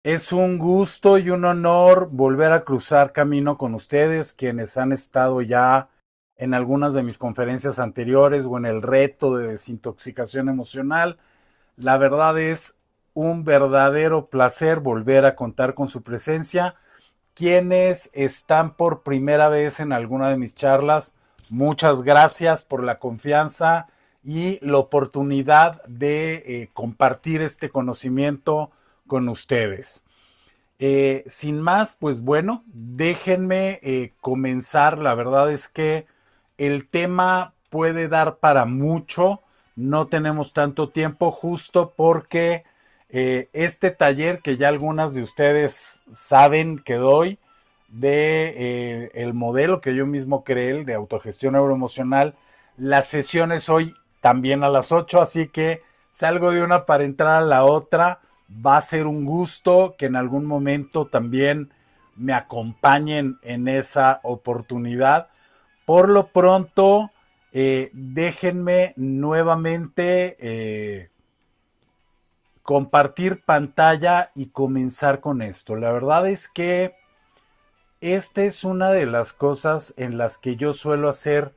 Es un gusto y un honor volver a cruzar camino con ustedes, quienes han estado ya en algunas de mis conferencias anteriores o en el reto de desintoxicación emocional. La verdad es un verdadero placer volver a contar con su presencia. Quienes están por primera vez en alguna de mis charlas, muchas gracias por la confianza y la oportunidad de compartir este conocimiento con ustedes. Sin más, pues bueno, déjenme comenzar. La verdad es que el tema puede dar para mucho. No tenemos tanto tiempo justo porque este taller que ya algunas de ustedes saben que doy de el modelo que yo mismo creé, el de autogestión neuroemocional, las sesiones hoy también a las 8, así que salgo de una para entrar a la otra. Va a ser un gusto que en algún momento también me acompañen en esa oportunidad. Por lo pronto, déjenme nuevamente compartir pantalla y comenzar con esto. La verdad es que esta es una de las cosas en las que yo suelo hacer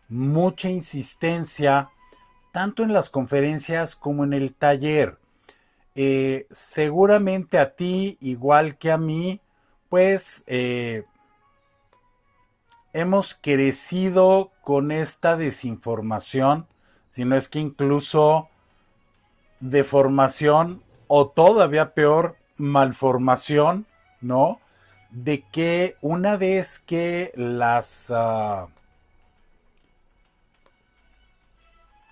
mucha insistencia, tanto en las conferencias como en el taller. Seguramente a ti, igual que a mí, pues hemos crecido con esta desinformación, si no es que incluso deformación o todavía peor, malformación, ¿no? De que una vez que las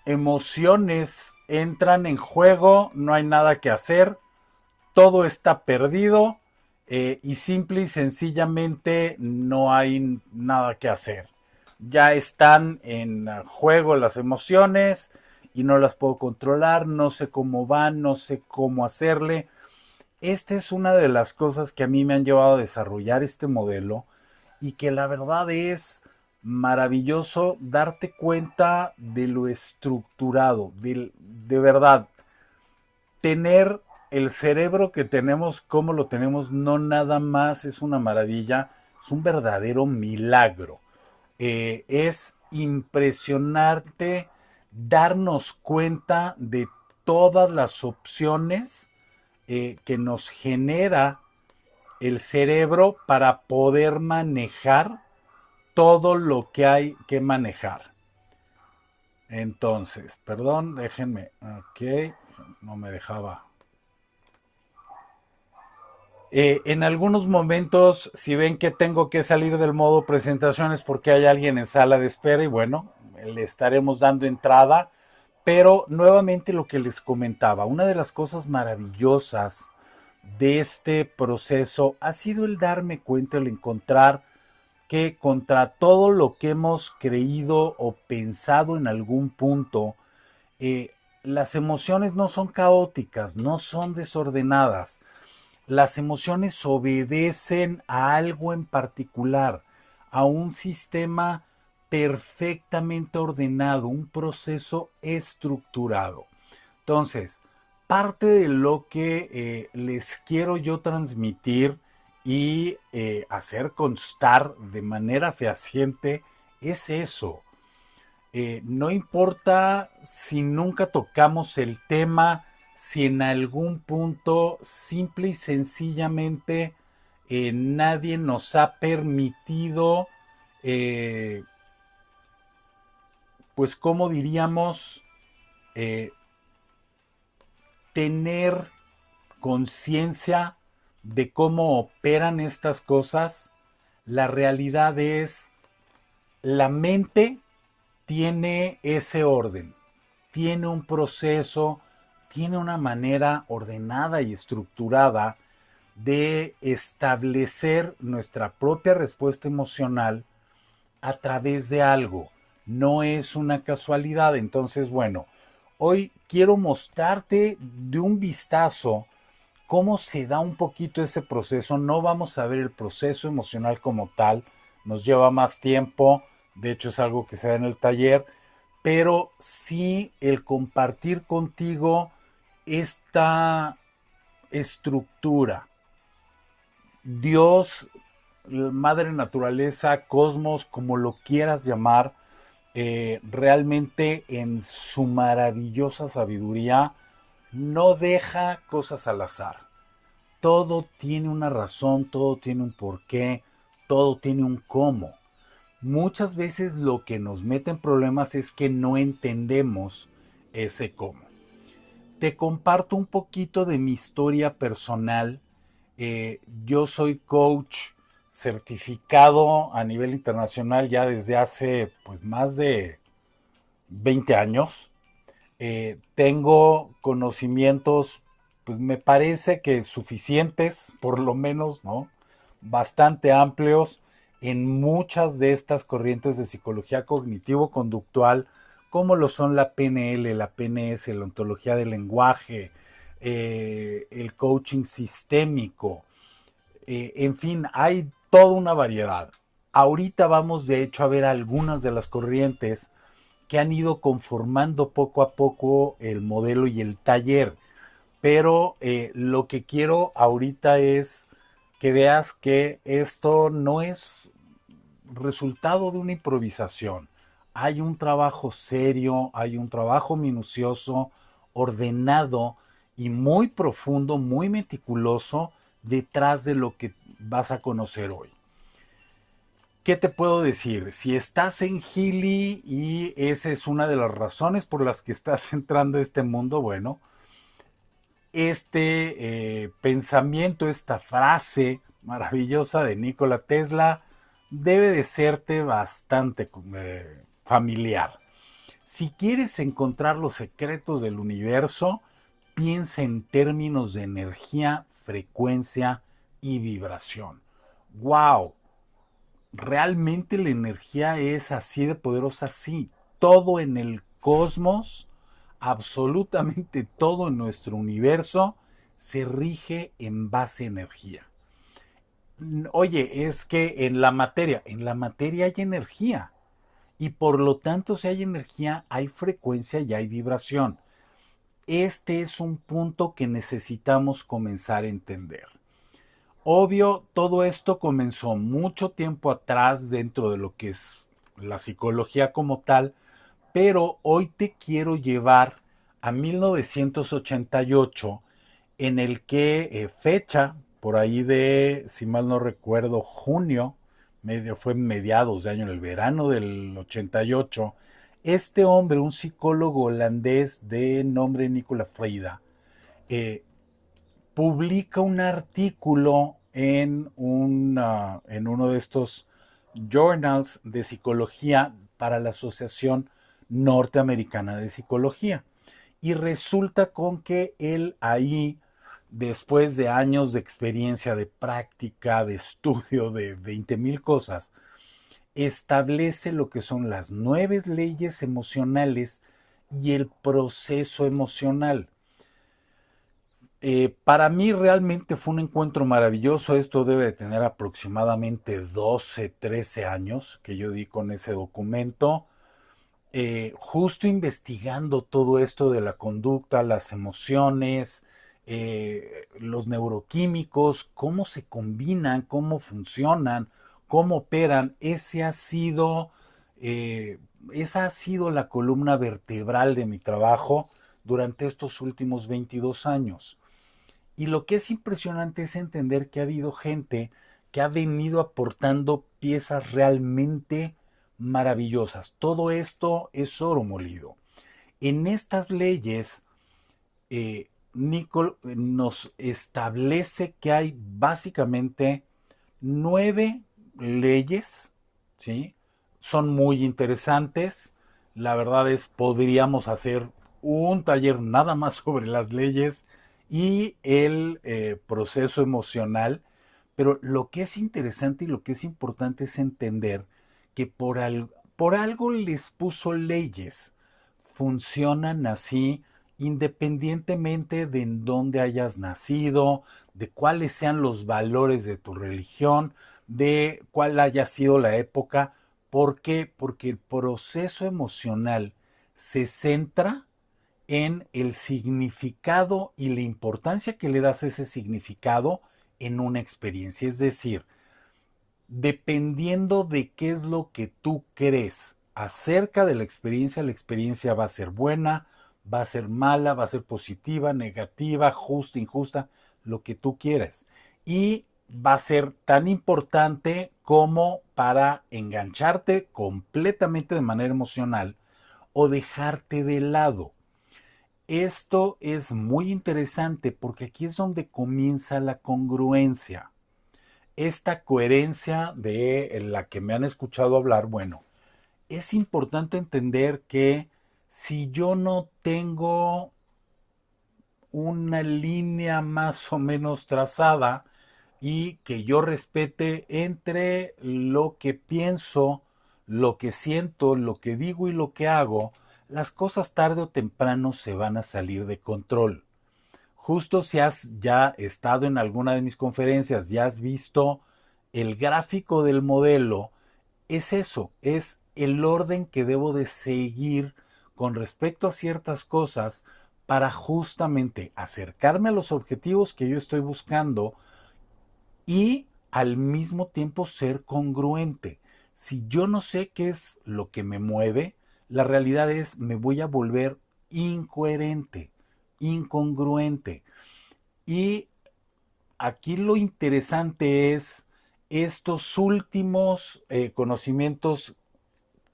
emociones entran en juego, no hay nada que hacer, todo está perdido y simple y sencillamente no hay nada que hacer. Ya están en juego las emociones y no las puedo controlar, no sé cómo van, no sé cómo hacerle. Esta es una de las cosas que a mí me han llevado a desarrollar este modelo y que la verdad es maravilloso darte cuenta de lo estructurado, de verdad, tener el cerebro que tenemos, como lo tenemos, no nada más es una maravilla, es un verdadero milagro. Es impresionante darnos cuenta de todas las opciones que nos genera el cerebro para poder manejar todo lo que hay que manejar. Entonces, perdón, déjenme, ok, no me dejaba. En algunos momentos, si ven que tengo que salir del modo presentaciones porque hay alguien en sala de espera y bueno, le estaremos dando entrada. Pero nuevamente lo que les comentaba, una de las cosas maravillosas de este proceso ha sido el darme cuenta, el encontrar que contra todo lo que hemos creído o pensado en algún punto, eh, las emociones no son caóticas, no son desordenadas. Las emociones obedecen a algo en particular, a un sistema perfectamente ordenado, un proceso estructurado. Entonces, parte de lo que les quiero yo transmitir y hacer constar de manera fehaciente es eso. No importa si nunca tocamos el tema, si en algún punto simple y sencillamente nadie nos ha permitido, eh, pues como diríamos, eh, tener conciencia de cómo operan estas cosas. La realidad es, la mente tiene ese orden, tiene un proceso, tiene una manera ordenada y estructurada de establecer nuestra propia respuesta emocional a través de algo. No es una casualidad. Entonces, bueno, hoy quiero mostrarte de un vistazo cómo se da un poquito ese proceso. No vamos a ver el proceso emocional como tal, nos lleva más tiempo, de hecho es algo que se da en el taller, pero sí el compartir contigo esta estructura. Dios, madre naturaleza, cosmos, como lo quieras llamar, realmente en su maravillosa sabiduría no deja cosas al azar. Todo tiene una razón, todo tiene un porqué, todo tiene un cómo. Muchas veces lo que nos mete en problemas es que no entendemos ese cómo. Te comparto un poquito de mi historia personal. Yo soy coach certificado a nivel internacional ya desde hace pues más de 20 años. Tengo conocimientos, pues me parece que suficientes, por lo menos, ¿no? Bastante amplios en muchas de estas corrientes de psicología cognitivo-conductual, como lo son la PNL, la PNS, la ontología del lenguaje, el coaching sistémico, en fin, hay toda una variedad. Ahorita vamos de hecho a ver algunas de las corrientes que han ido conformando poco a poco el modelo y el taller. Pero lo que quiero ahorita es que veas que esto no es resultado de una improvisación. Hay un trabajo serio, hay un trabajo minucioso, ordenado y muy profundo, muy meticuloso detrás de lo que vas a conocer hoy. ¿Qué te puedo decir? Si estás en Gili y esa es una de las razones por las que estás entrando a este mundo, bueno, este pensamiento, esta frase maravillosa de Nikola Tesla debe de serte bastante familiar. Si quieres encontrar los secretos del universo, piensa en términos de energía, frecuencia y vibración. ¡Wow! Realmente la energía es así de poderosa, sí. Todo en el cosmos, absolutamente todo en nuestro universo, se rige en base a energía. Oye, es que en la materia hay energía. Y por lo tanto, si hay energía, hay frecuencia y hay vibración. Este es un punto que necesitamos comenzar a entender. Obvio, todo esto comenzó mucho tiempo atrás dentro de lo que es la psicología como tal, pero hoy te quiero llevar a 1988, en el que fecha, por ahí de, si mal no recuerdo, junio, fue mediados de año, en el verano del 88, este hombre, un psicólogo holandés de nombre Nicola Freida, eh, publica un artículo en uno de estos journals de psicología para la Asociación Norteamericana de Psicología. Y resulta con que él ahí, después de años de experiencia, de práctica, de estudio, de 20,000 cosas, establece lo que son las 9 leyes emocionales y el proceso emocional. Para mí realmente fue un encuentro maravilloso. Esto debe de tener aproximadamente 12, 13 años que yo di con ese documento. Justo investigando todo esto de la conducta, las emociones, los neuroquímicos, cómo se combinan, cómo funcionan, cómo operan. Esa ha sido la columna vertebral de mi trabajo durante estos últimos 22 años. Y lo que es impresionante es entender que ha habido gente que ha venido aportando piezas realmente maravillosas. Todo esto es oro molido. En estas leyes, Nicole nos establece que hay básicamente 9 leyes, ¿sí? Son muy interesantes. La verdad es, podríamos hacer un taller nada más sobre las leyes y el proceso emocional, pero lo que es interesante y lo que es importante es entender que por algo les puso leyes, funcionan así independientemente de en dónde hayas nacido, de cuáles sean los valores de tu religión, de cuál haya sido la época. ¿Por qué? Porque el proceso emocional se centra en el significado y la importancia que le das a ese significado en una experiencia. Es decir, dependiendo de qué es lo que tú crees acerca de la experiencia va a ser buena, va a ser mala, va a ser positiva, negativa, justa, injusta, lo que tú quieras. Y va a ser tan importante como para engancharte completamente de manera emocional o dejarte de lado. Esto es muy interesante porque aquí es donde comienza la congruencia. Esta coherencia de la que me han escuchado hablar, bueno, es importante entender que si yo no tengo una línea más o menos trazada y que yo respete entre lo que pienso, lo que siento, lo que digo y lo que hago, las cosas tarde o temprano se van a salir de control. Justo si has ya estado en alguna de mis conferencias, ya has visto el gráfico del modelo, es eso, es el orden que debo de seguir con respecto a ciertas cosas para justamente acercarme a los objetivos que yo estoy buscando y al mismo tiempo ser congruente. Si yo no sé qué es lo que me mueve, la realidad es me voy a volver incoherente, incongruente. Y aquí lo interesante es estos últimos conocimientos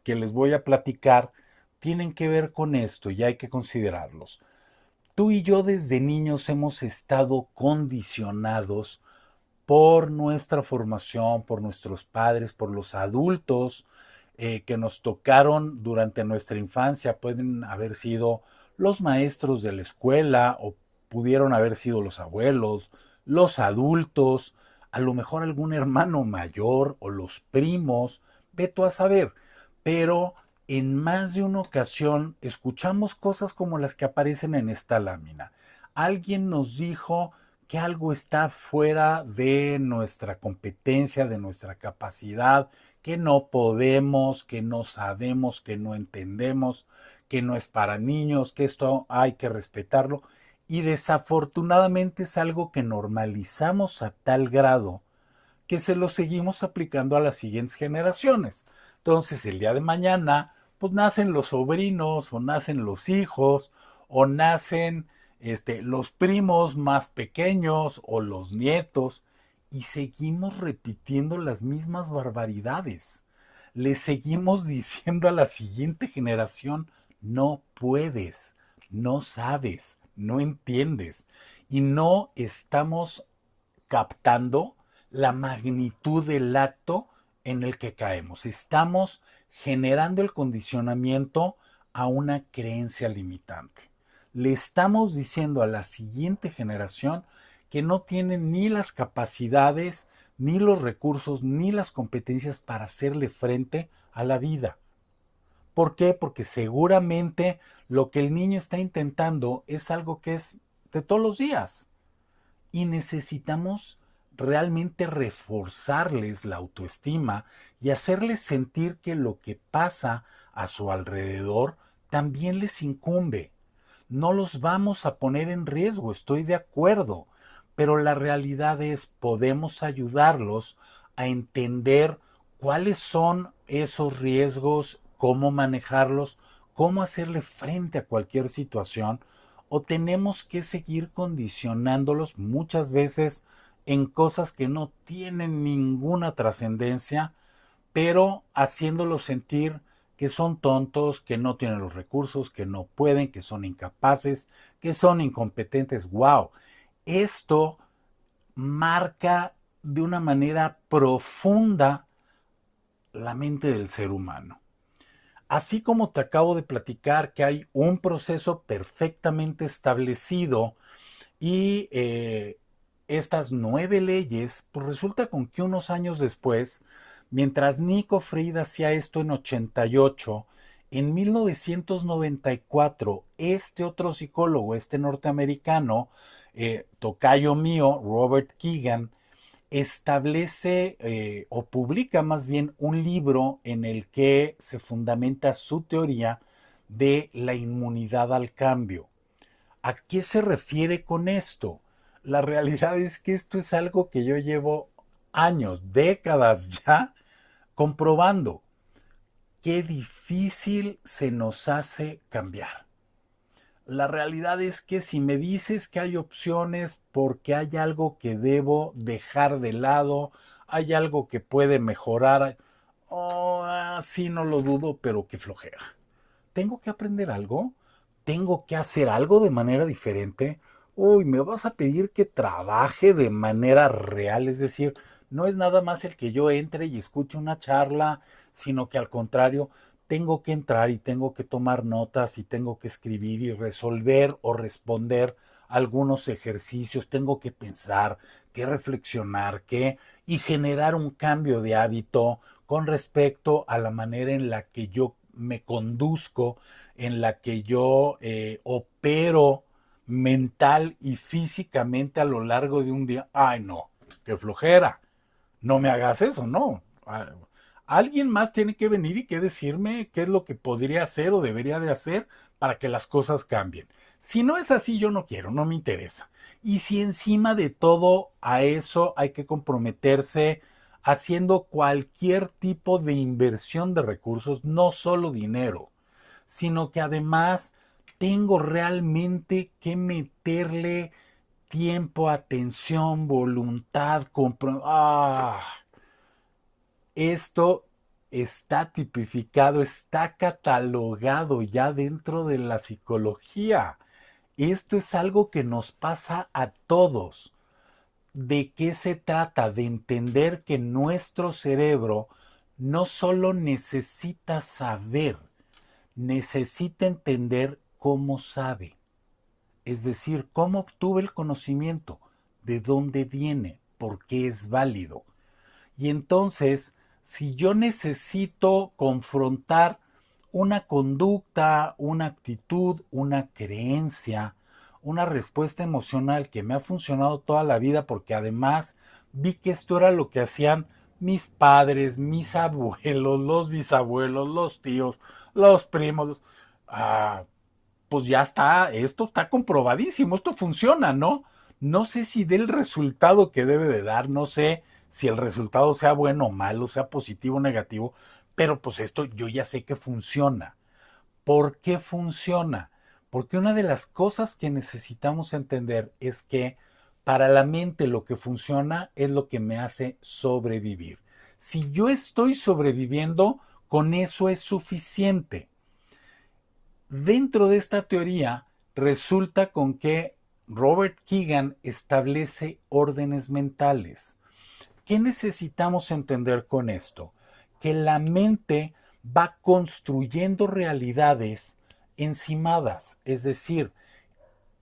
que les voy a platicar tienen que ver con esto y hay que considerarlos. Tú y yo desde niños hemos estado condicionados por nuestra formación, por nuestros padres, por los adultos que nos tocaron durante nuestra infancia. Pueden haber sido los maestros de la escuela o pudieron haber sido los abuelos, los adultos, a lo mejor algún hermano mayor o los primos, ve tú a saber. Pero en más de una ocasión escuchamos cosas como las que aparecen en esta lámina. Alguien nos dijo que algo está fuera de nuestra competencia, de nuestra capacidad, que no podemos, que no sabemos, que no entendemos, que no es para niños, que esto hay que respetarlo. Y desafortunadamente es algo que normalizamos a tal grado que se lo seguimos aplicando a las siguientes generaciones. Entonces, el día de mañana, pues nacen los sobrinos o nacen los hijos o nacen los primos más pequeños o los nietos y seguimos repitiendo las mismas barbaridades. Le seguimos diciendo a la siguiente generación, no puedes, no sabes, no entiendes y no estamos captando la magnitud del acto en el que caemos. Estamos generando el condicionamiento a una creencia limitante. Le estamos diciendo a la siguiente generación que no tienen ni las capacidades, ni los recursos, ni las competencias para hacerle frente a la vida. ¿Por qué? Porque seguramente lo que el niño está intentando es algo que es de todos los días y necesitamos realmente reforzarles la autoestima y hacerles sentir que lo que pasa a su alrededor también les incumbe. No los vamos a poner en riesgo, estoy de acuerdo, pero la realidad es podemos ayudarlos a entender cuáles son esos riesgos, cómo manejarlos, cómo hacerle frente a cualquier situación, o tenemos que seguir condicionándolos muchas veces en cosas que no tienen ninguna trascendencia, pero haciéndolos sentir que son tontos, que no tienen los recursos, que no pueden, que son incapaces, que son incompetentes. ¡Wow! Esto marca de una manera profunda la mente del ser humano. Así como te acabo de platicar que hay un proceso perfectamente establecido y estas 9 leyes, pues resulta con que unos años después, mientras Nico Fried hacía esto en 88, en 1994, este otro psicólogo, este norteamericano, tocayo mío, Robert Keegan, establece o publica más bien un libro en el que se fundamenta su teoría de la inmunidad al cambio. ¿A qué se refiere con esto? La realidad es que esto es algo que yo llevo años, décadas ya, comprobando qué difícil se nos hace cambiar. La realidad es que si me dices que hay opciones porque hay algo que debo dejar de lado, hay algo que puede mejorar, oh, sí, no lo dudo, pero qué flojera. ¿Tengo que aprender algo? ¿Tengo que hacer algo de manera diferente? Uy, me vas a pedir que trabaje de manera real, es decir, no es nada más el que yo entre y escuche una charla, sino que al contrario, tengo que entrar y tengo que tomar notas y tengo que escribir y resolver o responder algunos ejercicios, tengo que pensar, que reflexionar, que y generar un cambio de hábito con respecto a la manera en la que yo me conduzco, en la que yo opero mental y físicamente a lo largo de un día. Ay, no, qué flojera. No me hagas eso, no. Alguien más tiene que venir y que decirme qué es lo que podría hacer o debería de hacer para que las cosas cambien. Si no es así, yo no quiero, no me interesa. Y si encima de todo a eso hay que comprometerse haciendo cualquier tipo de inversión de recursos, no solo dinero, sino que además tengo realmente que meterle tiempo, atención, voluntad, esto está tipificado, está catalogado ya dentro de la psicología. Esto es algo que nos pasa a todos. ¿De qué se trata? De entender que nuestro cerebro no solo necesita saber, necesita entender cómo sabe. Es decir, cómo obtuve el conocimiento, de dónde viene, por qué es válido. Y entonces, si yo necesito confrontar una conducta, una actitud, una creencia, una respuesta emocional que me ha funcionado toda la vida porque además vi que esto era lo que hacían mis padres, mis abuelos, los bisabuelos, los tíos, los primos, ah, pues ya está, esto está comprobadísimo, esto funciona, ¿no? No sé si dé el resultado que debe de dar, no sé si el resultado sea bueno o malo, sea positivo o negativo, pero pues esto yo ya sé que funciona. ¿Por qué funciona? Porque una de las cosas que necesitamos entender es que para la mente lo que funciona es lo que me hace sobrevivir. Si yo estoy sobreviviendo, con eso es suficiente. Dentro de esta teoría, resulta con que Robert Keegan establece órdenes mentales. ¿Qué necesitamos entender con esto? Que la mente va construyendo realidades encimadas, es decir,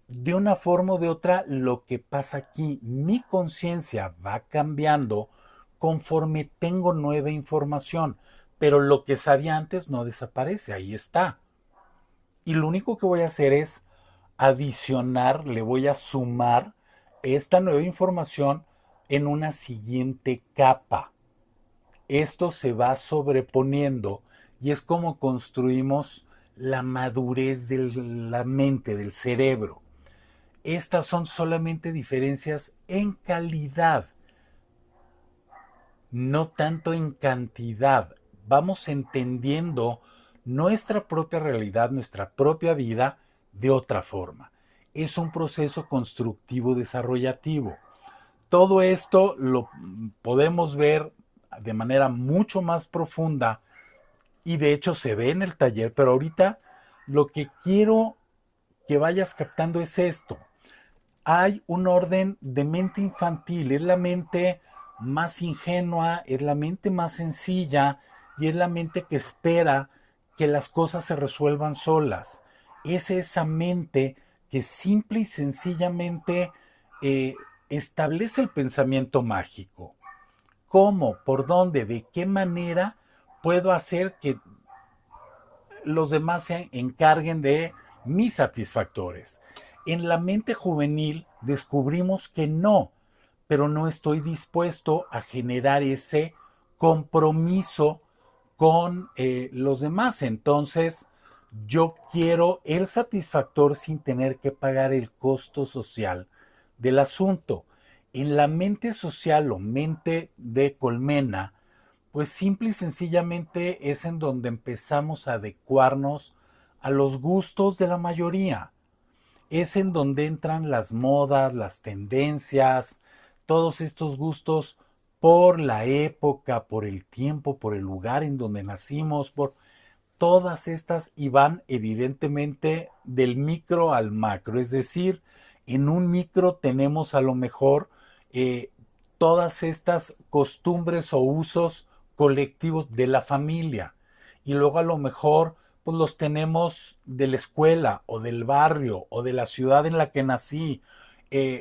de una forma o de otra, lo que pasa aquí, mi conciencia va cambiando conforme tengo nueva información, pero lo que sabía antes no desaparece, ahí está. Y lo único que voy a hacer es adicionar, le voy a sumar esta nueva información en una siguiente capa. Esto se va sobreponiendo y es como construimos la madurez de la mente, del cerebro. Estas son solamente diferencias en calidad, no tanto en cantidad. Vamos entendiendo nuestra propia realidad, nuestra propia vida de otra forma. Es un proceso constructivo desarrollativo. Todo esto lo podemos ver de manera mucho más profunda y de hecho se ve en el taller, pero ahorita lo que quiero que vayas captando es esto. Hay un orden de mente infantil, es la mente más ingenua, es la mente más sencilla y es la mente que espera que las cosas se resuelvan solas. Es esa mente que simple y sencillamente eh, establece el pensamiento mágico. ¿Cómo? ¿Por dónde? ¿De qué manera puedo hacer que los demás se encarguen de mis satisfactores? En la mente juvenil descubrimos que no, pero no estoy dispuesto a generar ese compromiso con los demás. Entonces, yo quiero el satisfactor sin tener que pagar el costo social del asunto. En la mente social o mente de colmena, pues simple y sencillamente es en donde empezamos a adecuarnos a los gustos de la mayoría. Es en donde entran las modas, las tendencias, todos estos gustos por la época, por el tiempo, por el lugar en donde nacimos, por todas estas y van evidentemente del micro al macro, es decir, en un micro tenemos a lo mejor eh, todas estas costumbres o usos colectivos de la familia y luego a lo mejor pues los tenemos de la escuela o del barrio o de la ciudad en la que nací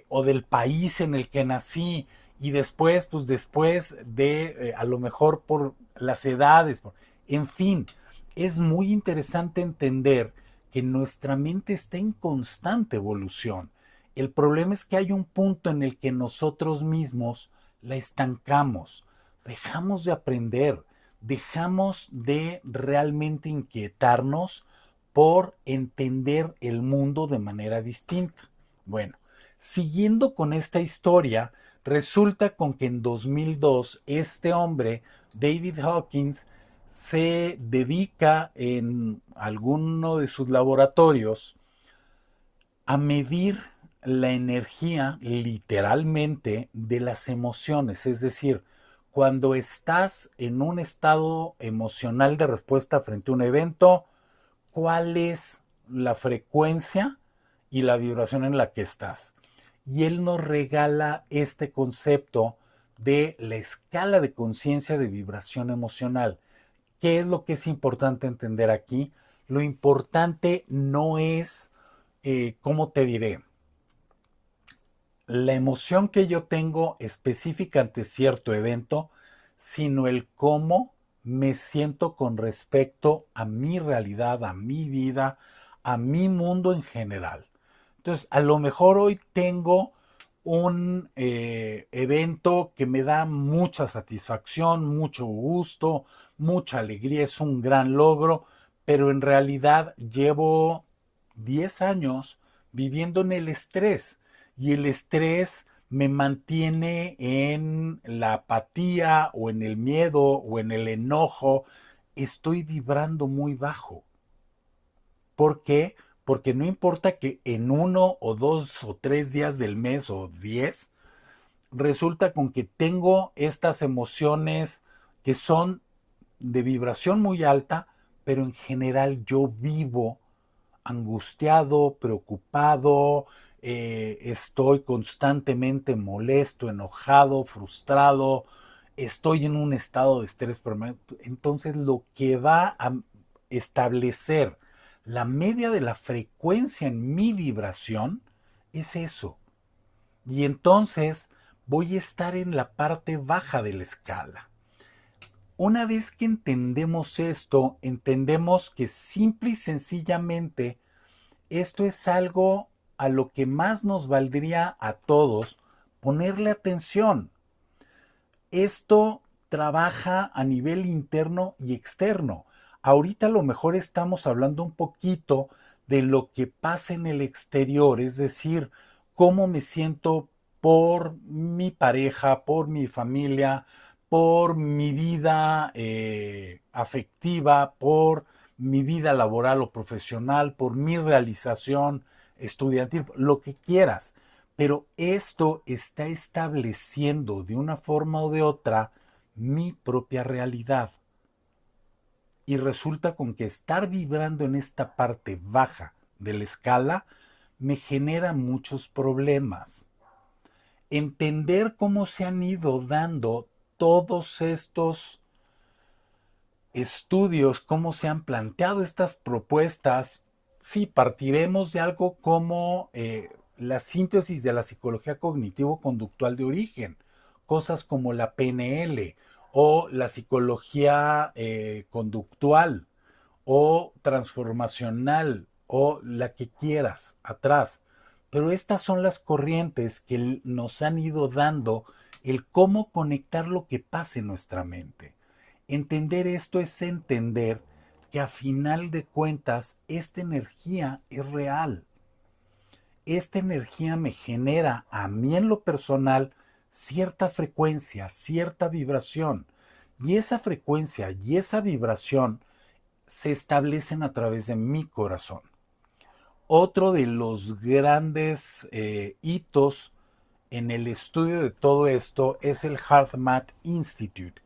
o del país en el que nací y después pues después de a lo mejor por las edades, en fin, es muy interesante entender que nuestra mente está en constante evolución. El problema es que hay un punto en el que nosotros mismos la estancamos, dejamos de aprender, dejamos de realmente inquietarnos por entender el mundo de manera distinta. Bueno, siguiendo con esta historia, resulta con que en 2002 este hombre, David Hawkins, se dedica en alguno de sus laboratorios a medir la energía literalmente de las emociones, es decir, cuando estás en un estado emocional de respuesta frente a un evento, ¿cuál es la frecuencia y la vibración en la que estás? Y él nos regala este concepto de la escala de conciencia de vibración emocional. ¿Qué es lo que es importante entender aquí? Lo importante no es, ¿cómo te diré? La emoción que yo tengo específica ante cierto evento, sino el cómo me siento con respecto a mi realidad, a mi vida, a mi mundo en general. Entonces, a lo mejor hoy tengo un evento que me da mucha satisfacción, mucho gusto, mucha alegría, es un gran logro, pero en realidad llevo 10 años viviendo en el estrés y el estrés me mantiene en la apatía o en el miedo o en el enojo. Estoy vibrando muy bajo. ¿Por qué? Porque no importa que en 1 o 2 o 3 días del mes o 10, resulta con que tengo estas emociones que son de vibración muy alta, pero en general yo vivo angustiado, preocupado, estoy constantemente molesto, enojado, frustrado, estoy en un estado de estrés permanente. Entonces lo que va a establecer la media de la frecuencia en mi vibración es eso. Y entonces voy a estar en la parte baja de la escala. Una vez que entendemos esto, entendemos que simple y sencillamente esto es algo a lo que más nos valdría a todos ponerle atención. Esto trabaja a nivel interno y externo. Ahorita a lo mejor estamos hablando un poquito de lo que pasa en el exterior, es decir, cómo me siento por mi pareja, por mi familia, por mi vida afectiva, por mi vida laboral o profesional, por mi realización estudiantil, lo que quieras. Pero esto está estableciendo de una forma o de otra mi propia realidad. Y resulta con que estar vibrando en esta parte baja de la escala me genera muchos problemas. Entender cómo se han ido dando todos estos estudios, cómo se han planteado estas propuestas, sí, partiremos de algo como la síntesis de la psicología cognitivo-conductual de origen, cosas como la PNL o la psicología conductual o transformacional o la que quieras atrás. Pero estas son las corrientes que nos han ido dando el cómo conectar lo que pasa en nuestra mente. Entender esto es entender que a final de cuentas esta energía es real. esta energía me genera a mí en lo personal cierta frecuencia, cierta vibración. Y esa frecuencia y esa vibración se establecen a través de mi corazón. Otro de los grandes hitos en el estudio de todo esto es el HeartMath Institute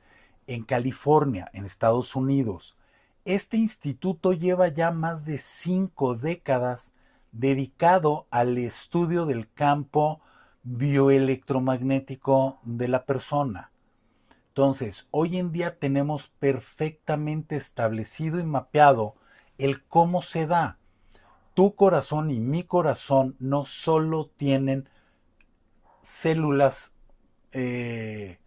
en California, en Estados Unidos. Este instituto lleva ya más de 5 décadas dedicado al estudio del campo bioelectromagnético de la persona. Entonces, hoy en día tenemos perfectamente establecido y mapeado el cómo se da. Tu corazón y mi corazón no solo tienen células de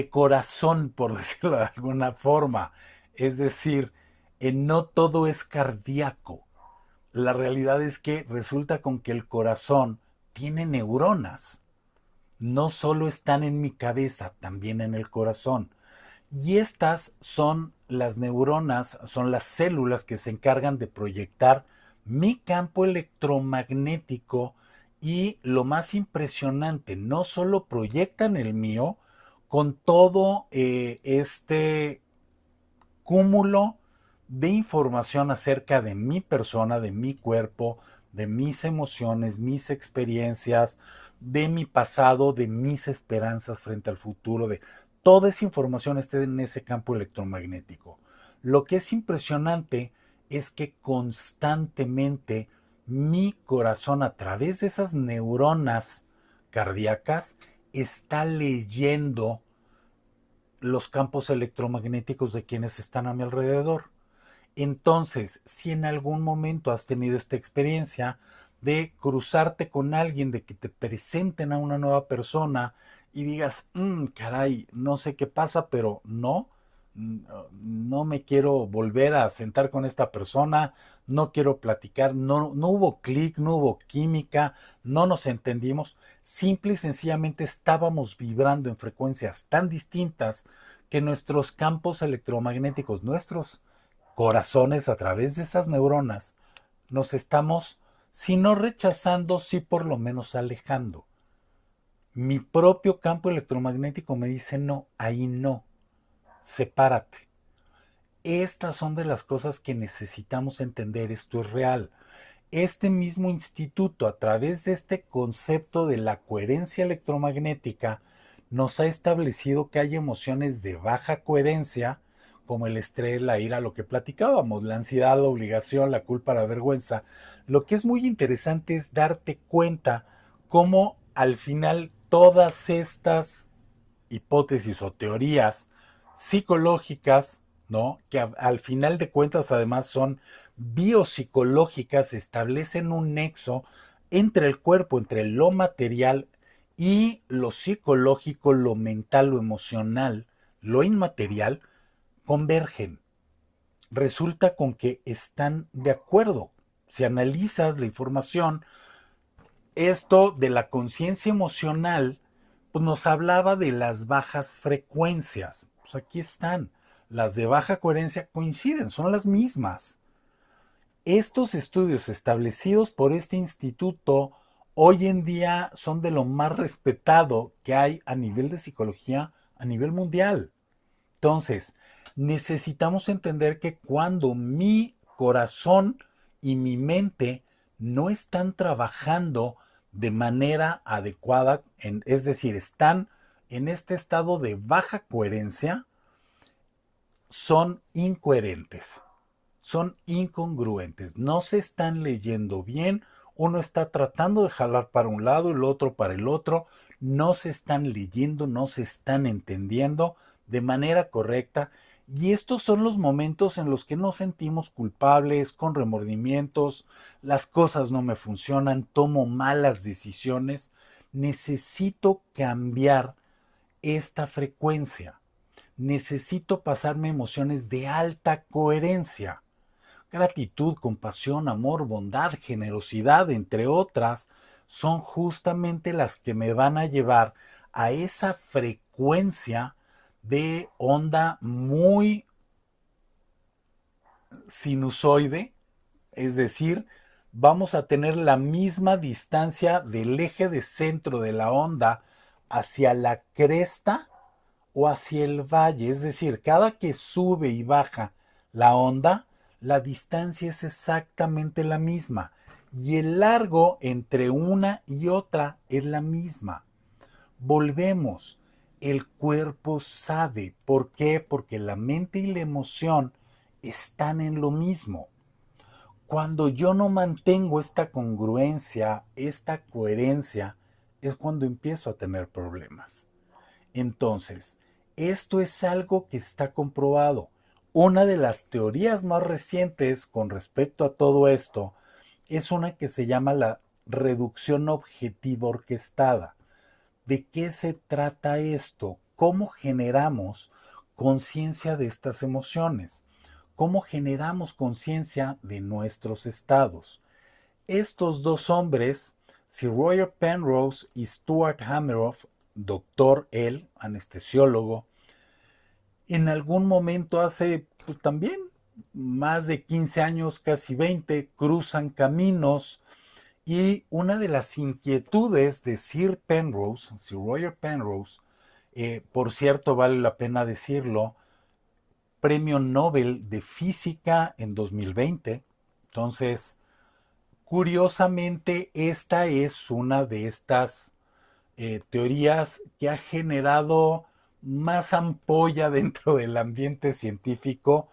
corazón, por decirlo de alguna forma. Es decir, no todo es cardíaco. La realidad es que resulta con que el corazón tiene neuronas. No solo están en mi cabeza, también en el corazón. Y estas son las neuronas, son las células que se encargan de proyectar mi campo electromagnético y lo más impresionante, no solo proyectan el mío con todo este cúmulo de información acerca de mi persona, de mi cuerpo, de mis emociones, mis experiencias, de mi pasado, de mis esperanzas frente al futuro, de toda esa información esté en ese campo electromagnético. Lo que es impresionante es que constantemente mi corazón a través de esas neuronas cardíacas está leyendo los campos electromagnéticos de quienes están a mi alrededor. Entonces, si en algún momento has tenido esta experiencia de cruzarte con alguien, de que te presenten a una nueva persona y digas, caray, no sé qué pasa, pero no me quiero volver a sentar con esta persona, no quiero platicar, no hubo clic, no hubo química, no nos entendimos, simple y sencillamente estábamos vibrando en frecuencias tan distintas que nuestros campos electromagnéticos, nuestros corazones a través de esas neuronas, nos estamos, si no rechazando, sí por lo menos alejando. Mi propio campo electromagnético me dice no, ahí no, sepárate. Estas son de las cosas que necesitamos entender, esto es real. Este mismo instituto, a través de este concepto de la coherencia electromagnética, nos ha establecido que hay emociones de baja coherencia, como el estrés, la ira, lo que platicábamos, la ansiedad, la obligación, la culpa, la vergüenza. Lo que es muy interesante es darte cuenta cómo al final todas estas hipótesis o teorías psicológicas, ¿no? Que al final de cuentas además son biopsicológicas, establecen un nexo entre el cuerpo, entre lo material y lo psicológico, lo mental, lo emocional, lo inmaterial, convergen. Resulta con que están de acuerdo. Si analizas la información, esto de la conciencia emocional pues nos hablaba de las bajas frecuencias. Pues aquí están. Las de baja coherencia coinciden, son las mismas. Estos estudios establecidos por este instituto hoy en día son de lo más respetado que hay a nivel de psicología a nivel mundial. Entonces, necesitamos entender que cuando mi corazón y mi mente no están trabajando de manera adecuada, es decir, están en este estado de baja coherencia, son incoherentes, son incongruentes, no se están leyendo bien, uno está tratando de jalar para un lado, el otro para el otro, no se están leyendo, no se están entendiendo de manera correcta. Y estos son los momentos en los que nos sentimos culpables, con remordimientos, las cosas no me funcionan, tomo malas decisiones, necesito cambiar esta frecuencia, necesito pasarme emociones de alta coherencia. Gratitud, compasión, amor, bondad, generosidad, entre otras, son justamente las que me van a llevar a esa frecuencia de onda muy sinusoide, es decir, vamos a tener la misma distancia del eje de centro de la onda hacia la cresta o hacia el valle. Es decir, cada que sube y baja la onda, la distancia es exactamente la misma y el largo entre una y otra es la misma. Volvemos. El cuerpo sabe. ¿Por qué? Porque la mente y la emoción están en lo mismo. Cuando yo no mantengo esta congruencia, esta coherencia, es cuando empiezo a tener problemas. Entonces, esto es algo que está comprobado. Una de las teorías más recientes con respecto a todo esto es una que se llama la reducción objetiva orquestada. ¿De qué se trata esto? ¿Cómo generamos conciencia de estas emociones? ¿Cómo generamos conciencia de nuestros estados? Estos dos hombres, Sir Roger Penrose y Stuart Hameroff, doctor él, anestesiólogo, en algún momento hace pues, también más de 15 años, casi 20, cruzan caminos y una de las inquietudes de Sir Penrose, Sir Roger Penrose, por cierto, vale la pena decirlo, premio Nobel de Física en 2020. Entonces, curiosamente, esta es una de estas teorías que ha generado más ampolla dentro del ambiente científico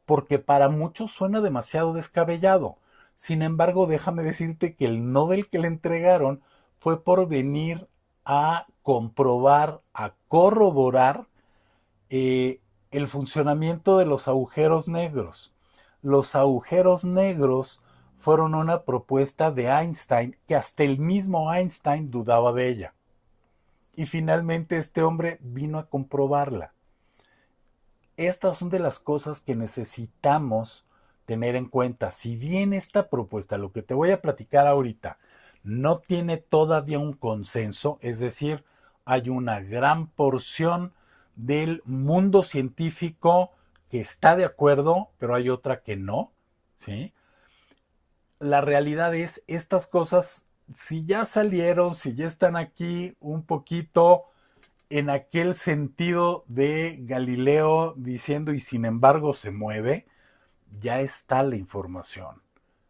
porque para muchos suena demasiado descabellado. Sin embargo, déjame decirte que el Nobel que le entregaron fue por venir a comprobar, a corroborar eh, el funcionamiento de los agujeros negros. Los agujeros negros fueron una propuesta de Einstein que hasta el mismo Einstein dudaba de ella. Y finalmente este hombre vino a comprobarla. Estas son de las cosas que necesitamos tener en cuenta. Si bien esta propuesta, lo que te voy a platicar ahorita, no tiene todavía un consenso, es decir, hay una gran porción del mundo científico que está de acuerdo, pero hay otra que no, ¿sí? La realidad es, estas cosas, si ya salieron, si ya están aquí un poquito, en aquel sentido de Galileo diciendo y sin embargo se mueve, ya está la información.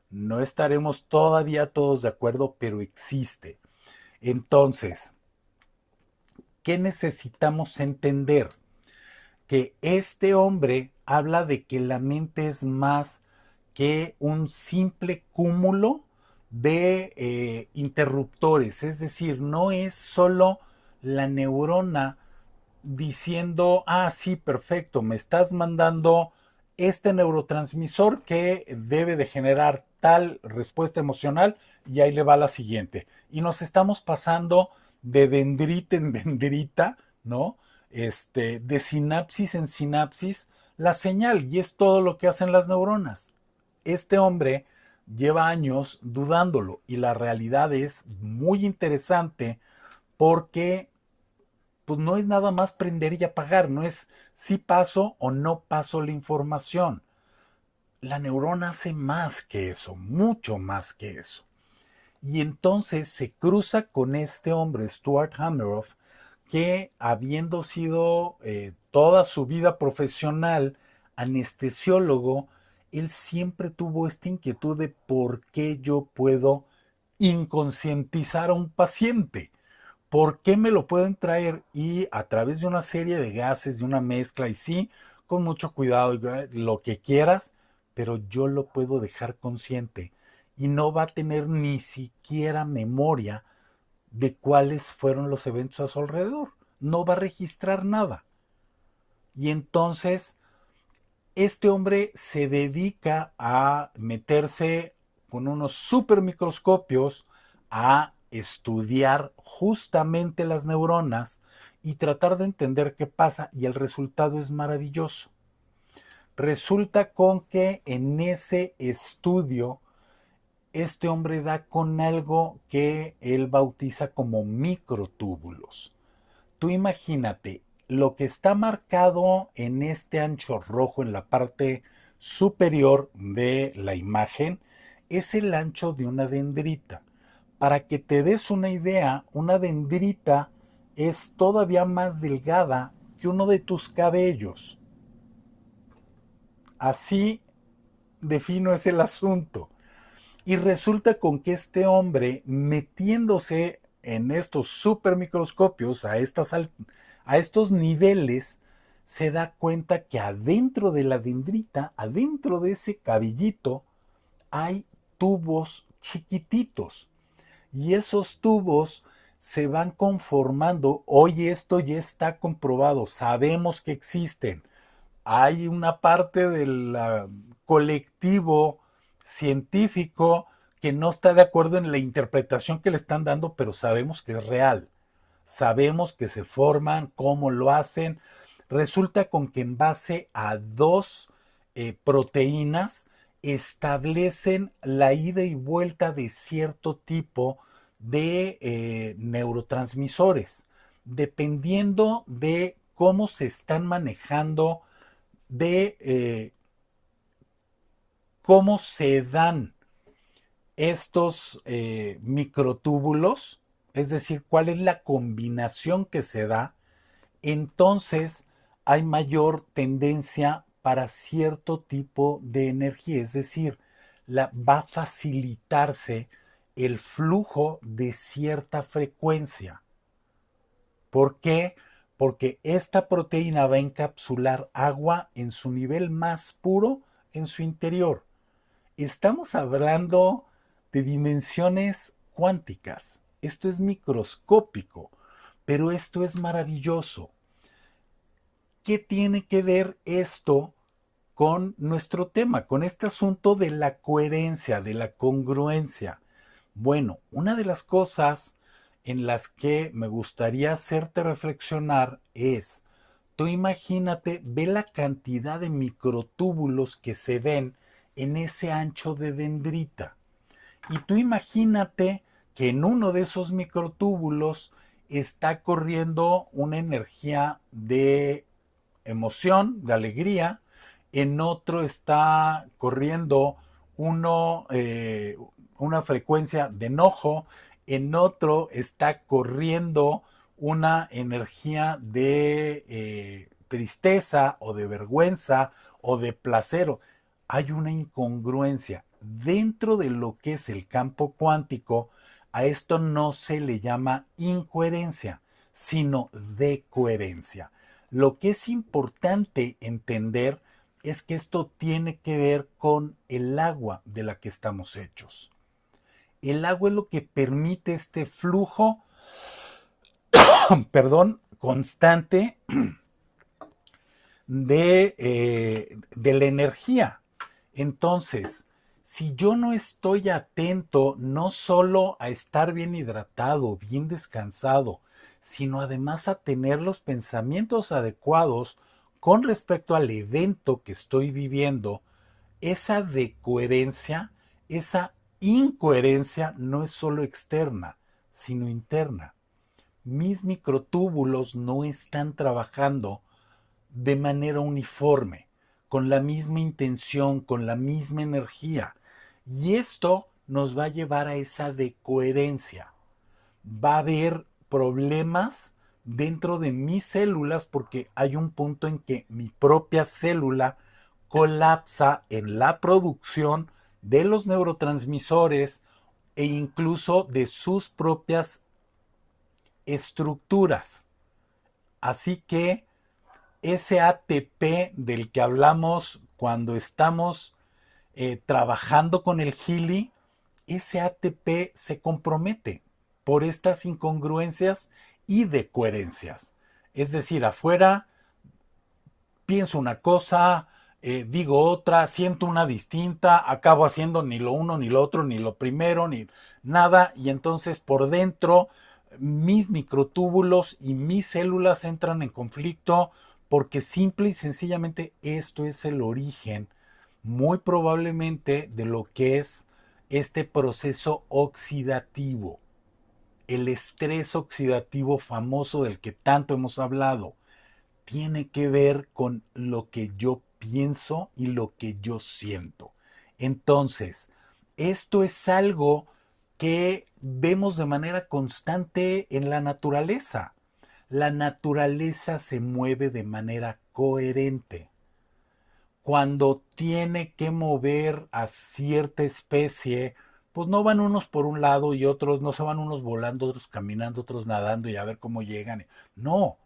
No estaremos todavía todos de acuerdo, pero existe. Entonces, ¿qué necesitamos entender? Que este hombre habla de que la mente es más que un simple cúmulo de interruptores, es decir, no es solo la neurona diciendo, ah, sí, perfecto, me estás mandando este neurotransmisor que debe de generar tal respuesta emocional y ahí le va la siguiente. Y nos estamos pasando de dendrita en dendrita, ¿no? De sinapsis en sinapsis, la señal, y es todo lo que hacen las neuronas. Este hombre lleva años dudándolo y la realidad es muy interesante porque pues no es nada más prender y apagar, no es si paso o no paso la información. La neurona hace más que eso, mucho más que eso. Y entonces se cruza con este hombre, Stuart Hameroff, que habiendo sido toda su vida profesional anestesiólogo, él siempre tuvo esta inquietud de por qué yo puedo inconscientizar a un paciente. ¿Por qué me lo pueden traer? Y a través de una serie de gases, de una mezcla, y sí, con mucho cuidado, lo que quieras, pero yo lo puedo dejar consciente y no va a tener ni siquiera memoria de cuáles fueron los eventos a su alrededor. No va a registrar nada. Y entonces, este hombre se dedica a meterse con unos super microscopios a estudiar justamente las neuronas y tratar de entender qué pasa y el resultado es maravilloso. Resulta con que en ese estudio este hombre da con algo que él bautiza como microtúbulos. Tú imagínate, lo que está marcado en este ancho rojo en la parte superior de la imagen es el ancho de una dendrita. Para que te des una idea, una dendrita es todavía más delgada que uno de tus cabellos. Así defino es el asunto. Y resulta con que este hombre, metiéndose en estos supermicroscopios, a estos niveles, se da cuenta que adentro de la dendrita, adentro de ese cabellito, hay tubos chiquititos. Y esos tubos se van conformando. Hoy esto ya está comprobado, sabemos que existen. Hay una parte del colectivo científico que no está de acuerdo en la interpretación que le están dando, pero sabemos que es real. Sabemos que se forman, cómo lo hacen. Resulta con que en base a dos proteínas establecen la ida y vuelta de cierto tipo de neurotransmisores, dependiendo de cómo se están manejando, de cómo se dan estos microtúbulos, es decir, cuál es la combinación que se da, entonces hay mayor tendencia para cierto tipo de energía, es decir, va a facilitarse el flujo de cierta frecuencia. ¿Por qué? Porque esta proteína va a encapsular agua en su nivel más puro en su interior. Estamos hablando de dimensiones cuánticas. Esto es microscópico, pero esto es maravilloso. ¿Qué tiene que ver esto con nuestro tema, con este asunto de la coherencia, de la congruencia? Bueno, una de las cosas en las que me gustaría hacerte reflexionar es, tú imagínate, ve la cantidad de microtúbulos que se ven en ese ancho de dendrita. Y tú imagínate que en uno de esos microtúbulos está corriendo una energía de emoción, de alegría, en otro está corriendo una frecuencia de enojo, en otro está corriendo una energía de tristeza o de vergüenza o de placer. Hay una incongruencia dentro de lo que es el campo cuántico. A esto no se le llama incoherencia, sino decoherencia. Lo que es importante entender es que esto tiene que ver con el agua de la que estamos hechos. El agua es lo que permite este flujo, perdón, constante de la energía. Entonces, si yo no estoy atento no solo a estar bien hidratado, bien descansado, sino además a tener los pensamientos adecuados con respecto al evento que estoy viviendo, esa decoherencia, esa incoherencia no es solo externa, sino interna. Mis microtúbulos no están trabajando de manera uniforme, con la misma intención, con la misma energía. Y esto nos va a llevar a esa decoherencia. Va a haber problemas dentro de mis células porque hay un punto en que mi propia célula colapsa en la producción de los neurotransmisores e incluso de sus propias estructuras. Así que ese ATP del que hablamos cuando estamos trabajando con el Healy, ese ATP se compromete por estas incongruencias y decoherencias. Es decir, afuera pienso una cosa, digo otra, siento una distinta, acabo haciendo ni lo uno, ni lo otro, ni lo primero, ni nada, y entonces por dentro mis microtúbulos y mis células entran en conflicto porque simple y sencillamente esto es el origen, muy probablemente, de lo que es este proceso oxidativo, el estrés oxidativo famoso del que tanto hemos hablado. Tiene que ver con lo que yo pienso y lo que yo siento. Entonces, Esto es algo que vemos de manera constante en la naturaleza. La naturaleza se mueve de manera coherente. Cuando tiene que mover a cierta especie, pues no van unos por un lado y otros, no se van unos volando, otros caminando, otros nadando y a ver cómo llegan. No,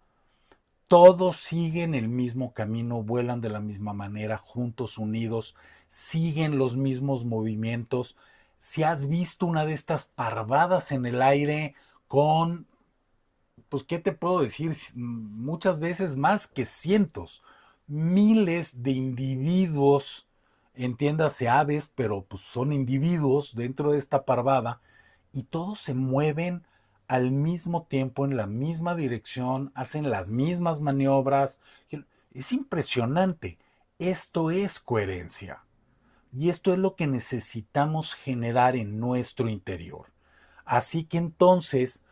todos siguen el mismo camino, vuelan de la misma manera, juntos, unidos, siguen los mismos movimientos. Si has visto una de estas parvadas en el aire con, pues, ¿qué te puedo decir? Muchas veces más que cientos, miles de individuos, entiéndase aves, pero pues son individuos dentro de esta parvada y todos se mueven al mismo tiempo en la misma dirección, hacen las mismas maniobras. Es impresionante. Esto es coherencia. Y esto es lo que necesitamos generar en nuestro interior. Así que entonces,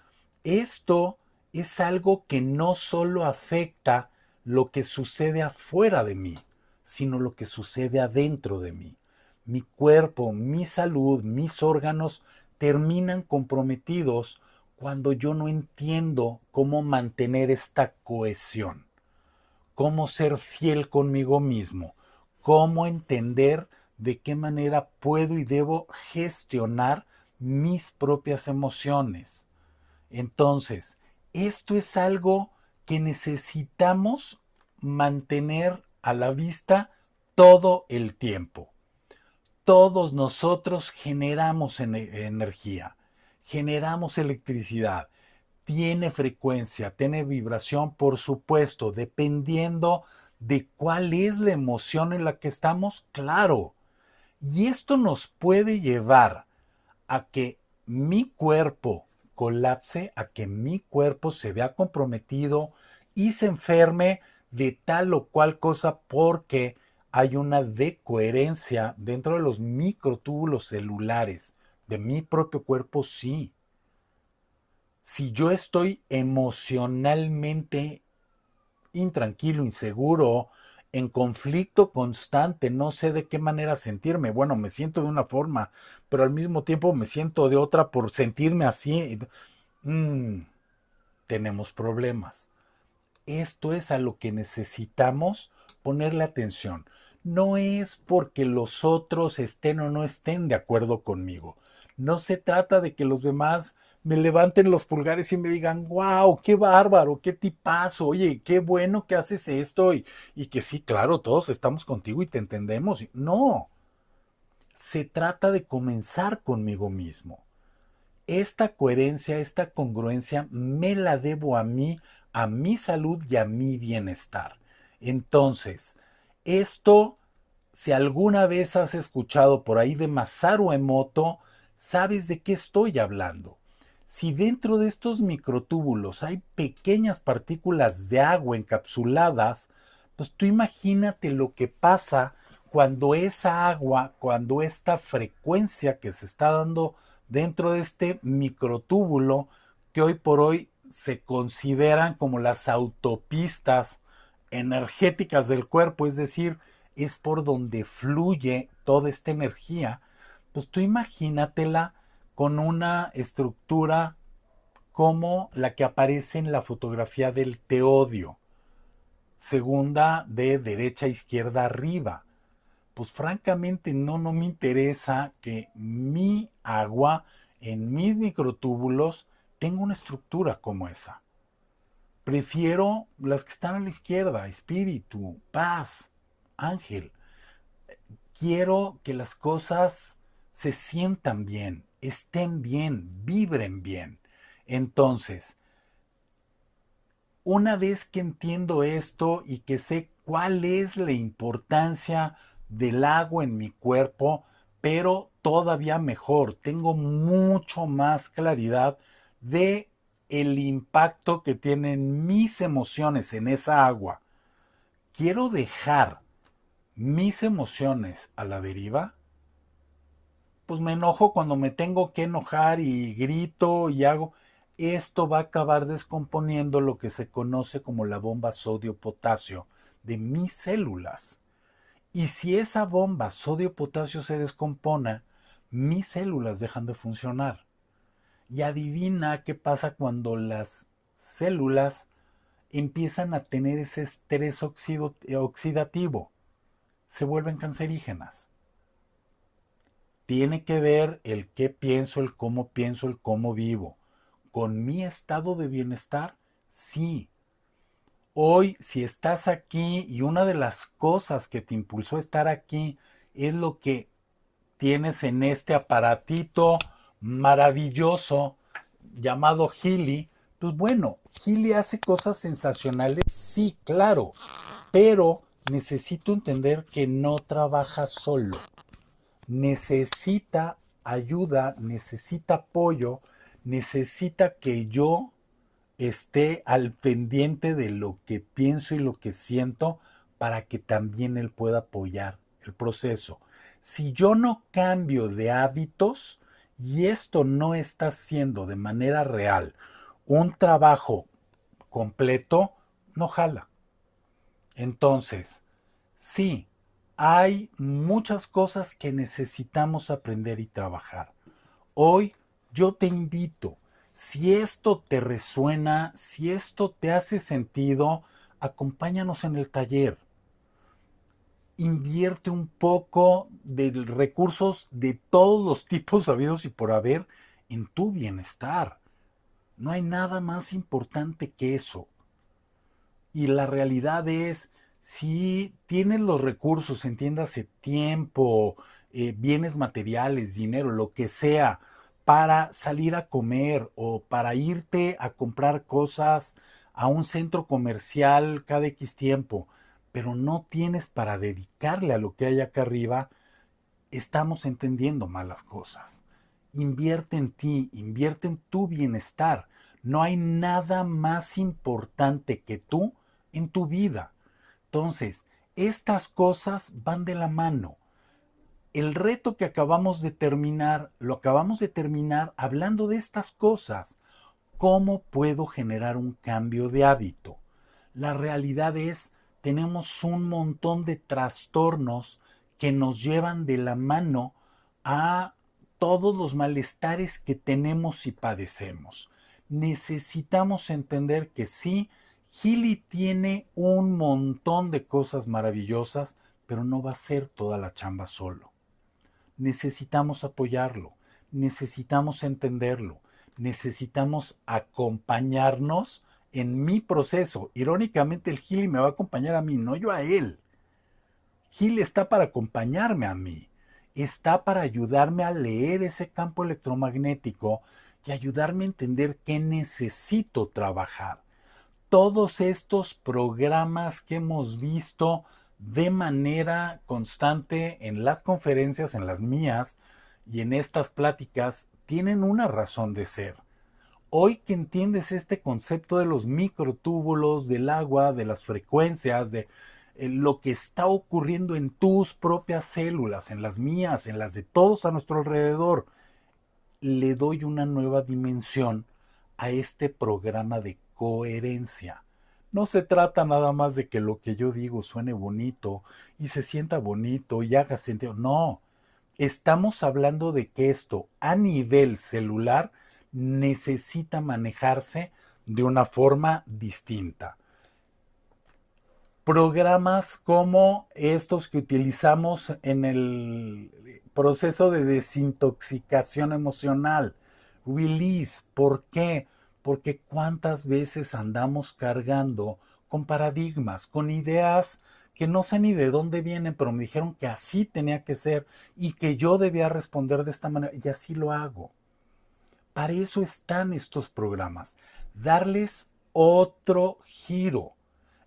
esto es algo que no solo afecta lo que sucede afuera de mí, sino lo que sucede adentro de mí. Mi cuerpo, mi salud, mis órganos terminan comprometidos cuando yo no entiendo cómo mantener esta cohesión, cómo ser fiel conmigo mismo, cómo entender de qué manera puedo y debo gestionar mis propias emociones. Entonces, esto es algo que necesitamos mantener a la vista todo el tiempo. Todos nosotros generamos energía, generamos electricidad, tiene frecuencia, tiene vibración, por supuesto, dependiendo de cuál es la emoción en la que estamos, claro. Y esto nos puede llevar a que mi cuerpo colapse, a que mi cuerpo se vea comprometido y se enferme de tal o cual cosa porque hay una decoherencia dentro de los microtúbulos celulares de mi propio cuerpo, sí. Si yo estoy emocionalmente intranquilo, inseguro, en conflicto constante, no sé de qué manera sentirme. Bueno, me siento de una forma, pero al mismo tiempo me siento de otra por sentirme así. Mm, tenemos problemas. Esto es a lo que necesitamos ponerle atención. No es porque los otros estén o no estén de acuerdo conmigo. No se trata de que los demás me levanten los pulgares y me digan, wow, qué bárbaro, qué tipazo, oye, qué bueno que haces esto y que sí, claro, todos estamos contigo y te entendemos. No, se trata de comenzar conmigo mismo. Esta coherencia, esta congruencia me la debo a mí, a mi salud y a mi bienestar. Entonces, esto, si alguna vez has escuchado por ahí de Masaru Emoto, sabes de qué estoy hablando. Si dentro de estos microtúbulos hay pequeñas partículas de agua encapsuladas, pues tú imagínate lo que pasa cuando esa agua, cuando esta frecuencia que se está dando dentro de este microtúbulo, que hoy por hoy se consideran como las autopistas energéticas del cuerpo, es decir, es por donde fluye toda esta energía, pues tú imagínatela con una estructura como la que aparece en la fotografía del teodio, segunda de derecha a izquierda arriba. Pues francamente no me interesa que mi agua en mis microtúbulos tenga una estructura como esa. Prefiero las que están a la izquierda, espíritu, paz, ángel. Quiero que las cosas se sientan bien, estén bien, vibren bien. Entonces, una vez que entiendo esto y que sé cuál es la importancia del agua en mi cuerpo, pero todavía mejor, tengo mucho más claridad de el impacto que tienen mis emociones en esa agua. Quiero dejar mis emociones a la deriva, pues me enojo cuando me tengo que enojar y grito y hago. Esto va a acabar descomponiendo lo que se conoce como la bomba sodio-potasio de mis células. Y si esa bomba sodio-potasio se descompone, mis células dejan de funcionar. Y adivina qué pasa cuando las células empiezan a tener ese estrés oxidativo. Se vuelven cancerígenas. Tiene que ver el qué pienso, el cómo vivo. ¿Con mi estado de bienestar? Sí. Hoy, si estás aquí y una de las cosas que te impulsó a estar aquí es lo que tienes en este aparatito maravilloso llamado Healy, pues bueno, Healy hace cosas sensacionales, sí, claro, pero necesito entender que no trabaja solo. Necesita ayuda, necesita apoyo, necesita que yo esté al pendiente de lo que pienso y lo que siento para que también él pueda apoyar el proceso. Si yo no cambio de hábitos y esto no está haciendo de manera real un trabajo completo, no jala. Entonces, sí, hay muchas cosas que necesitamos aprender y trabajar. Hoy yo te invito, si esto te resuena, si esto te hace sentido, acompáñanos en el taller. Invierte un poco de recursos de todos los tipos habidos y por haber en tu bienestar. No hay nada más importante que eso. Y la realidad es, si tienes los recursos, entiéndase tiempo, bienes materiales, dinero, lo que sea, para salir a comer o para irte a comprar cosas a un centro comercial cada X tiempo, pero no tienes para dedicarle a lo que hay acá arriba, estamos entendiendo malas cosas. Invierte en ti, invierte en tu bienestar. No hay nada más importante que tú en tu vida. Entonces, estas cosas van de la mano. El reto que acabamos de terminar, lo acabamos de terminar hablando de estas cosas. ¿Cómo puedo generar un cambio de hábito? La realidad es, tenemos un montón de trastornos que nos llevan de la mano a todos los malestares que tenemos y padecemos. Necesitamos entender que sí, Healy tiene un montón de cosas maravillosas, pero no va a ser toda la chamba solo. Necesitamos apoyarlo, necesitamos entenderlo, necesitamos acompañarnos en mi proceso. Irónicamente, el Healy me va a acompañar a mí, no yo a él. Healy está para acompañarme a mí, está para ayudarme a leer ese campo electromagnético y ayudarme a entender qué necesito trabajar. Todos estos programas que hemos visto de manera constante en las conferencias, en las mías y en estas pláticas, tienen una razón de ser. Hoy que entiendes este concepto de los microtúbulos, del agua, de las frecuencias, de lo que está ocurriendo en tus propias células, en las mías, en las de todos a nuestro alrededor, le doy una nueva dimensión a este programa de coherencia. No se trata nada más de que lo que yo digo suene bonito y se sienta bonito y haga sentido. No, estamos hablando de que esto a nivel celular necesita manejarse de una forma distinta. Programas como estos que utilizamos en el proceso de desintoxicación emocional, release. ¿Por qué? Porque cuántas veces andamos cargando con paradigmas, con ideas que no sé ni de dónde vienen, pero me dijeron que así tenía que ser y que yo debía responder de esta manera, y así lo hago. Para eso están estos programas, darles otro giro,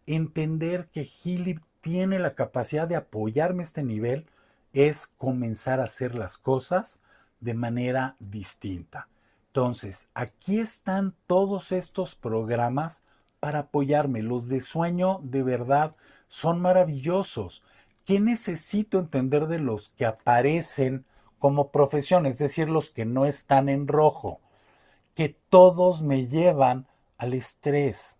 entender que Healy tiene la capacidad de apoyarme a este nivel, es comenzar a hacer las cosas de manera distinta. Entonces, aquí están todos estos programas para apoyarme. Los de sueño de verdad son maravillosos. ¿Qué necesito entender de los que aparecen como profesión? Es decir, los que no están en rojo. Que todos me llevan al estrés.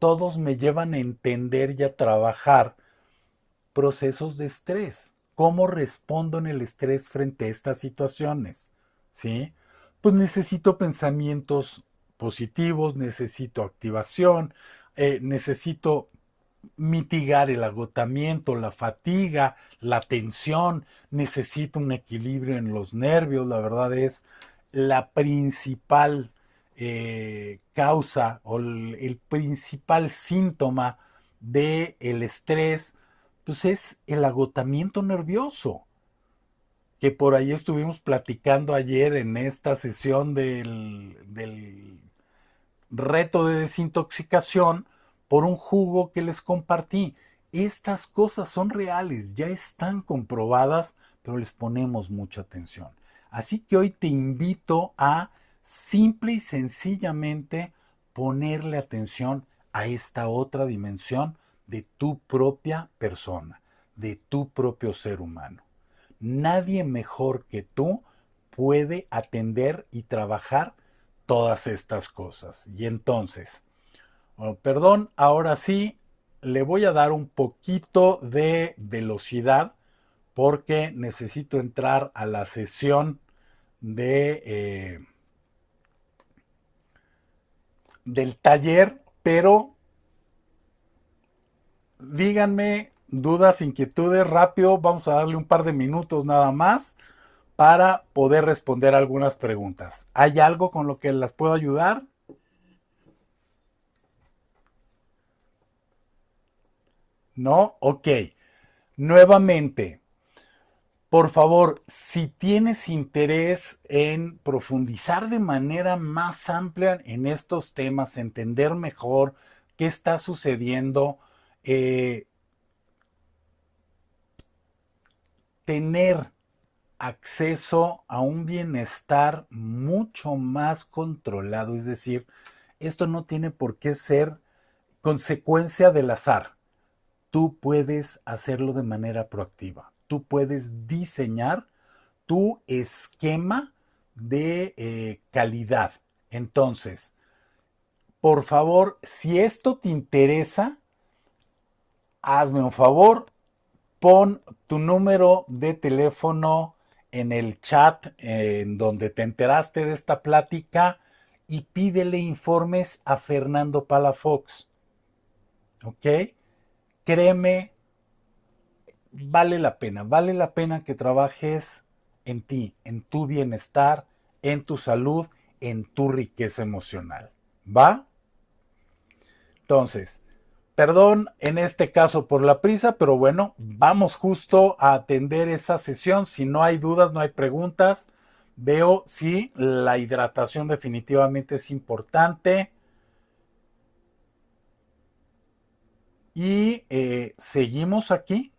Todos me llevan a entender y a trabajar procesos de estrés. ¿Cómo respondo en el estrés frente a estas situaciones? ¿Sí? Pues necesito pensamientos positivos, necesito activación, necesito mitigar el agotamiento, la fatiga, la tensión, necesito un equilibrio en los nervios, la verdad es la principal causa o el principal síntoma del estrés, pues es el agotamiento nervioso, que por ahí estuvimos platicando ayer en esta sesión del reto de desintoxicación por un jugo que les compartí. Estas cosas son reales, ya están comprobadas, pero les ponemos mucha atención. Así que hoy te invito a simple y sencillamente ponerle atención a esta otra dimensión de tu propia persona, de tu propio ser humano. Nadie mejor que tú puede atender y trabajar todas estas cosas. Y entonces, oh, perdón, ahora sí, le voy a dar un poquito de velocidad porque necesito entrar a la sesión de, del taller, pero díganme dudas, inquietudes, rápido, vamos a darle un par de minutos nada más para poder responder algunas preguntas. ¿Hay algo con lo que las puedo ayudar? ¿No? Ok. Nuevamente, por favor, si tienes interés en profundizar de manera más amplia en estos temas, entender mejor qué está sucediendo, eh, tener acceso a un bienestar mucho más controlado, es decir, esto no tiene por qué ser consecuencia del azar. Tú puedes hacerlo de manera proactiva. Tú puedes diseñar tu esquema de calidad. Entonces, por favor, si esto te interesa, hazme un favor, pon tu número de teléfono en el chat en donde te enteraste de esta plática y pídele informes a Fernando Palafox. ¿Ok? Créeme, vale la pena que trabajes en ti, en tu bienestar, en tu salud, en tu riqueza emocional. ¿Va? Entonces, perdón en este caso por la prisa, pero bueno, vamos justo a atender esa sesión. Si no hay dudas, no hay preguntas, veo si la hidratación definitivamente es importante. Y seguimos aquí.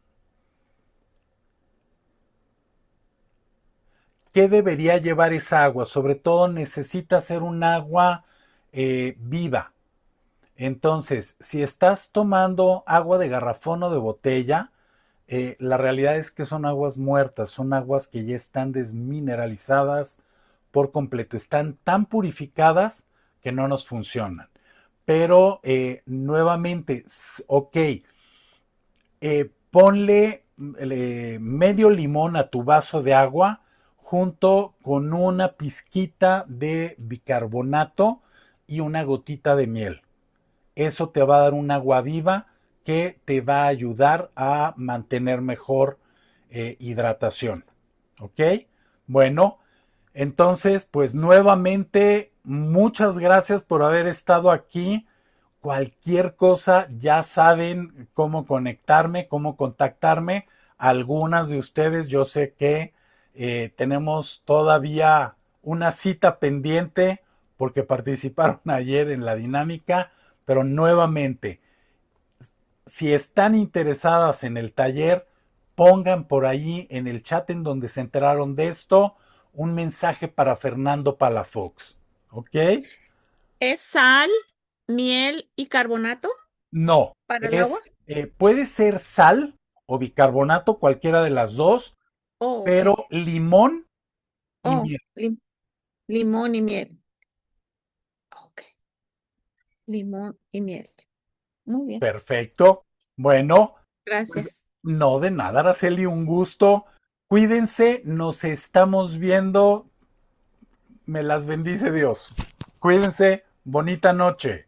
¿Qué debería llevar esa agua? Sobre todo necesita ser un agua viva. Entonces, si estás tomando agua de garrafón o de botella, la realidad es que son aguas muertas, son aguas que ya están desmineralizadas por completo, están tan purificadas que no nos funcionan. Pero nuevamente, ok, ponle medio limón a tu vaso de agua junto con una pizquita de bicarbonato y una gotita de miel. Eso te va a dar un agua viva que te va a ayudar a mantener mejor hidratación. ¿Ok? Bueno, entonces, pues nuevamente, muchas gracias por haber estado aquí. Cualquier cosa, ya saben cómo conectarme, cómo contactarme. Algunas de ustedes, yo sé que tenemos todavía una cita pendiente porque participaron ayer en la dinámica, pero nuevamente, si están interesadas en el taller, pongan por ahí en el chat en donde se enteraron de esto un mensaje para Fernando Palafox. ¿Ok? ¿Es sal, miel y carbonato No, para el agua? puede ser sal o bicarbonato, cualquiera de las dos, Oh, ok. pero limón y Oh, miel. limón y miel. Ok, limón y miel. Muy bien, Perfecto. Bueno, pues gracias. No, de nada, Araceli, un gusto. Cuídense, nos estamos viendo. Me las bendice Dios. Cuídense, bonita noche.